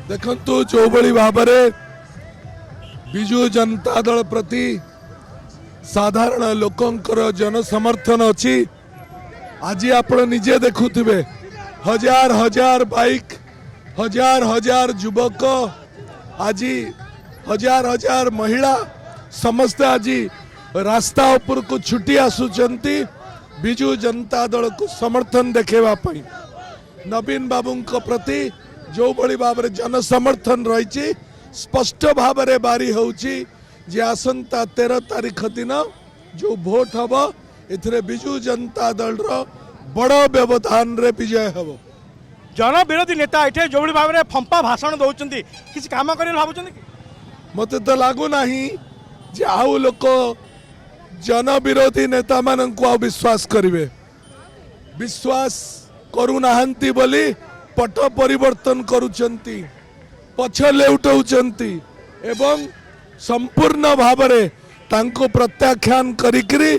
देखंतु जो बड़ी भाबरे बिजु जनता दल प्रति साधारण लोकंकर जन समर्थन अच्छी आज आप निजे देखुथिबे हजार हजार बाइक हजार हजार युवक आज हजार हजार महिला समस्त आज रास्ता ऊपर को छुट्टी आसुचंती बिजु जनता दल को समर्थन देखेवा पई नवीन बाबू प्रति जो बड़ी भाव में जन समर्थन रही स्पष्ट भाव में बारी होची जे आसंता 13 तारीख दिन जो भोट हम ए बिजु जनता दल बड़ व्यवधान रे विजय हम जन विरोधी नेता ये जो भाव में फंपा भाषण दौरान किसी काम कर भावुं मत तो लगुना जे आउ लोक जन विरोधी नेता मान को विश्वास करेंगे विश्वास करूना बोली पट परिवर्तन करुचंती पछ लेउटौचंती एवं संपूर्ण भाव में तांको प्रत्याख्यान करिकरी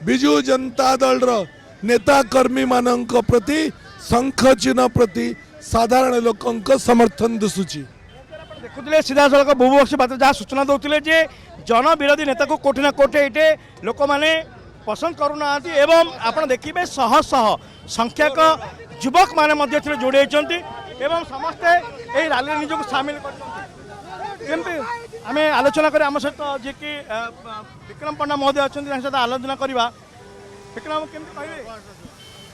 बिजु जनता दल नेता कर्मी मानक प्रति शंख चिन्ह प्रति साधारण लोकंक समर्थन दिशुची देखुले सीधा सड़क बहुबक्ष पात्र जहाँ सूचना दौले जे जन विरोधी नेता को कोठी ना कोठे ये लोक मैंने पसंद करूना एवं आप देखिए शह शह संख्यक युवक मैंने जोड़ी एवं समस्ते यही रैली निजक सामिल कर आम आलोचना करें आम सहित जी कि विक्रम पंडा महोदय अच्छा सहित आलोचना करवा विक्रम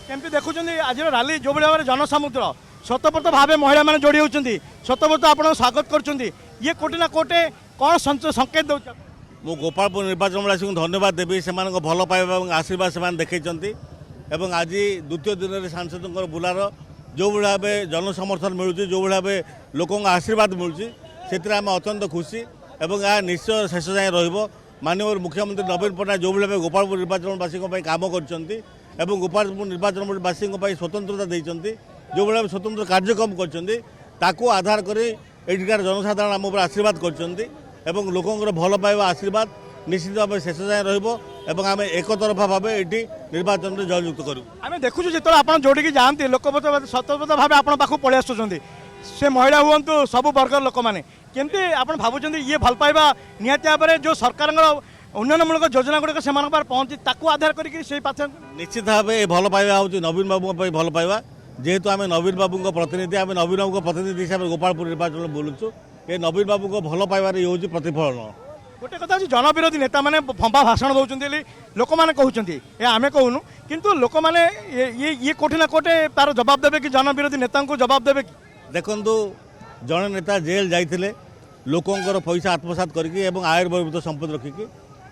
केमती देखुं आज रैली जो भाव में जनसमुद्र स्वतःप्रत भाव महिला मैंने जोड़ी होती स्वतःप्रत आप स्वागत कर ये कोटि ना कोटे कौन संकेत दौर मु गोपालपुर निर्वाचनवासी को धन्यवाद देवी से भल पाइबा और आशीर्वाद से देखते एवं आज द्वितीय दिन में सांसदों बुलार जो भाव जन समर्थन मिलूँ जो भाव लोक आशीर्वाद मिलूँ से आम अत्यंत खुशी और यह निश्चय शेष जाए माननीय मुख्यमंत्री नवीन पट्टनायक जो भाव गोपालपुर निर्वाचनवासी काम कर गोपालपुर निर्वाचनवासी स्वतंत्रता देते जो भाव स्वतंत्र कार्यक्रम कर आधार कर एठिकार जनसाधारण आम उपर आशीर्वाद कर लोकंर भल पाइबा आशीर्वाद निश्चित भाव शेष जाए रम एक तरफा भाव ये निर्वाचन में जययुक्त करूँ आम देखु जो आप जोड़ी जाती लोक स्वतंत्र भाव आप पाक पलि आसुँच से महिला हूँ सब वर्गर लोक मैंने केमती आप भावुं ये भल पाइबा निहाती भाव में जो सरकार उन्नयनमूलक योजना गुड़िक से पहुँची आधार करके निश्चित भाव ये भल पाइबा हूँ नवीन बाबू भल पाइबा जेहेतु आम नवीन बाबू प्रतिनिधि आम नवीन बाबू प्रतिनिधि हिसाब से गोपालपुर निर्वाचन में बोलूँ ये नवीन बाबू को भल पाइबार ये हूँ प्रतिफलन गोटे कथा जन विरोधी नेता मैंने फंपा भाषण दौरान लोक मैंने कहते आम कहूनु किंतु लोक मैंने ये कोठी ना कोटे तार जवाब देवे कि जन विरोधी नेता को जवाब देवे कि देखु जड़े नेता जेल जाते लोकंर पैसा आत्मसात करके आय बहिर्भूत संपत्ति रखिकी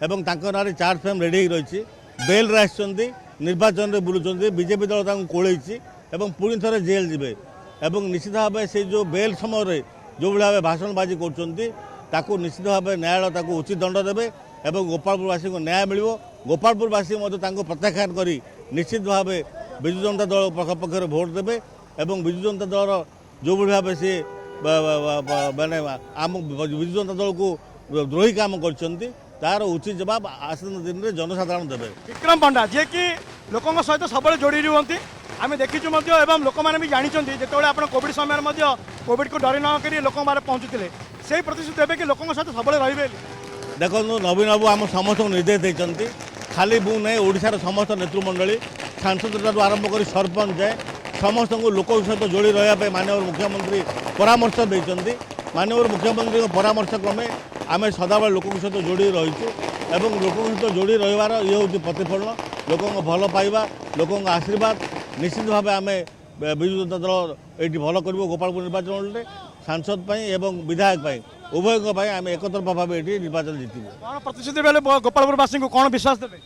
एवं ना चार्ज फ्रेम रेडी रही बेल आसुँच निर्वाचन में बुलूँ बीजेपी दल कोलैसी पुणी थे जेल जीवे निश्चित भाव से जो बेल समय जो भाव भाषणबाजी कर निश्चित भाव न्यायालय उचित दंड देवे गोपालपुरवासी को न्याय मिल गोपालपुरवासी प्रत्याख्यान कर निश्चित भाव विजु जनता दल पक्ष भोट देवे विजु जनता दल जो भाव से माने आम विजु जनता दल को द्रोही काम कर तार उचित जवाब आसन्न दिन में जनसाधारण देवे विक्रम पंडा जी कि लोकों सहित सब जोड़ी रुहति आम देखीचु एवं लोक मैंने भी जानते जो आप कोविड समय कोविड को डरी न कर लोक बारे पहुँचुते से प्रतिश्रुति देवे कि लोकों सहित सब रे देखो नवीन बाबू आम समस्त निर्देश देते खाली मु नहीं ओडार समस्त नेतृमंडली सांसद आरंभ कर सरपंच जाए समस्त लोक सहित जोड़ी रहा माननीय मुख्यमंत्री परामर्श देते माननीय मुख्यमंत्री परामर्श क्रमे आम सदाबले लोक सहित जोड़ी रहीचु लोक सहित जोड़ी रही ये हूँ प्रतिफलन लोक भल पाइबा लोक आशीर्वाद निश्चित भाव आम विजु जनता दल ये भल कर गोपालपुर निर्वाचन में सांसद एवं विधायक उभय आम एक तरफा भाव ये निर्वाचन जीतू कौन प्रतिश्रुति बेले गोपालपुरवासी को कौन विश्वास देवे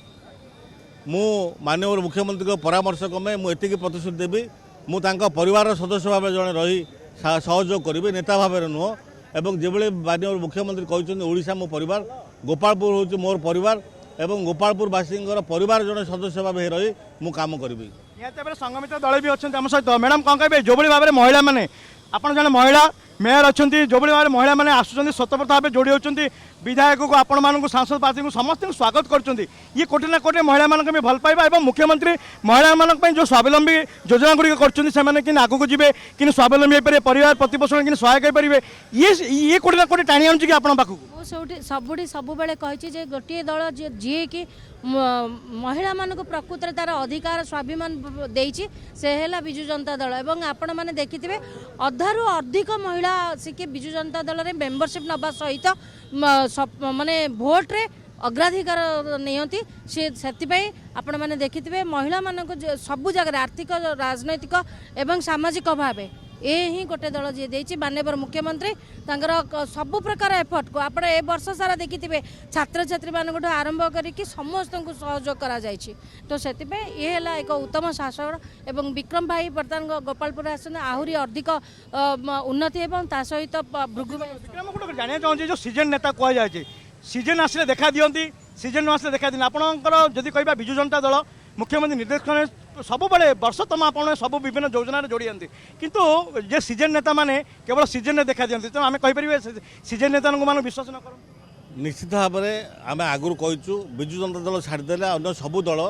मु माननीय मुख्यमंत्री परामर्श क्रमे मुझे प्रतिश्रुति देवी मुझे परिवार सदस्य भाव जड़े रही सहयोग करी नेता भाव नुह एवं जो माननीय मुख्यमंत्री कहते ओडिशा मो परिवार गोपालपुर हूँ मोर परिवार एवं गोपालपुरवासी परिवार जड़े सदस्य भाव रही मु काम करी संगमित दल भी अच्छा आम सहित मैडम कौन कहे जो भाव में महिला मैंने आप जन महिला मेयर अच्छा जो भाव महिला मैंने आसुँच स्वतंत्र भाव जोड़ी होती विधायक को आपण मानक सांसद पार्टी को समस्त स्वागत कर ये कोटे ना कोटे महिला मान भी भल पाइबा और मुख्यमंत्री महिला मान जो स्वावलंबी योजना गुड़िक कर आग को जी कि स्वावलंबी हो पारे परिवार प्रतिपोषण कि सहायक हो पारे ये कोटे ना कोटे टाणी आनुची कि आपण पाखु सबुठी सबुबले कही गोटे दल जी कि महिला मानक प्रकृत तार अधिकार स्वाभिमान देइछि से हेला बिजु जनता दल एवं आपण माने देखिथिबे अधारु अधिक महिला सिके बिजु जनता दल रे मेंबरशिप नबा सहित माने भोट रे अग्राधिकार नियंती से आपण माने देखिथिबे महिला मानक सबु जगह आर्थिक राजनैतिक एवं सामाजिक भाव ए ही गोटे दल जी देछि माननीय मुख्यमंत्री तांकर सबु प्रकार एफर्ट को आपण ए वर्ष सारा देखिथिबे छात्र छात्री मानक आरंभ करिकि समस्त को सहयोग करा जायछि तो सेतिबे ए हला एक उत्तम शासन एवं विक्रम भाई बर्तमान गोपालपुर आसन आहुरी अधिक उन्नति एवं ता सहित भृगु विक्रम को जानिया चाहूँ जो सीजन नेता कह जाए सीजन आसले देखा दियंती सीजन न आसले देखा दिन आपणकर जदि कहबा बिजु जनता दल मुख्यमंत्री निर्देश सब बड़े वर्ष तुम आप सब विभिन्न योजना जोड़ी किंतु जे सीजन नेता माने केवल सीजन देखा दियंती तो आम कहीपर सीजन नेता मान विश्वास न कर निश्चित भाव में आम आगु कहूँ विजु जनता दल छाड़देले अन्य सबू दल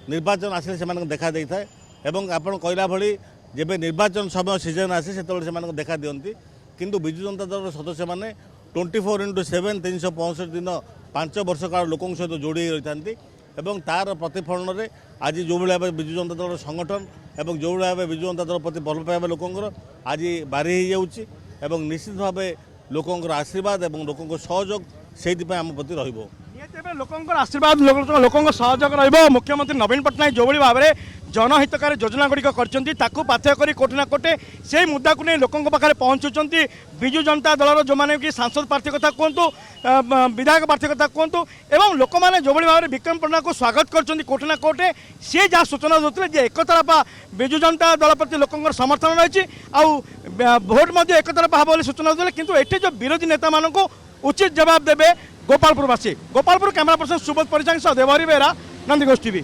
निर्वाचन आसिले से देखा दे था और आपड़ कहला भली जब निर्वाचन समय सीजन आसे से देखा दियंती किंतु विजु जनता दल सदस्य मैंने 24/7 365 दिन 5 वर्ष काल लोकों सहित जोड़ी रही एवं तार प्रतिफलन में आज जो भाव विजु जनता दल संगठन एवं जो भाव विजु जनता दल प्रति भल पाइबा लोकंर आज बारी हो जाऊँगी निश्चित भाव लोकंर आशीर्वाद और लोकों सहयोग से आम प्रति रहिबो लोकंर आशीर्वाद लोकों सहयोग रहिबो मुख्यमंत्री नवीन पट्टनायक जो भाव में जनहितकारी योजना गुड़िक कर पाथ्य कर कोटे ना कोटे से मुद्दा को नहीं लोकों पाखे पहुँचुंट विजु जनता दल जो मैंने कि सांसद प्रार्थी कथा कहतु विधायक प्रार्थी कथा कहतु एवं लोक मैंने जो भाव में विक्रम पट्टनायक को स्वागत कर कोटे ना कोटे सी जहाँ सूचना देते एक तरफा विजु जनता दल प्रति लोकों समर्थन रही भोट एक तरफा भाव सूचना देते किंतु ये जो विरोधी नेता मान उचित जवाब देवे गोपालपुरवासी गोपालपुर कैमरा पर्सन सुबोध परिचांग सह देवहरी बेहरा नंदीघोष टीवी।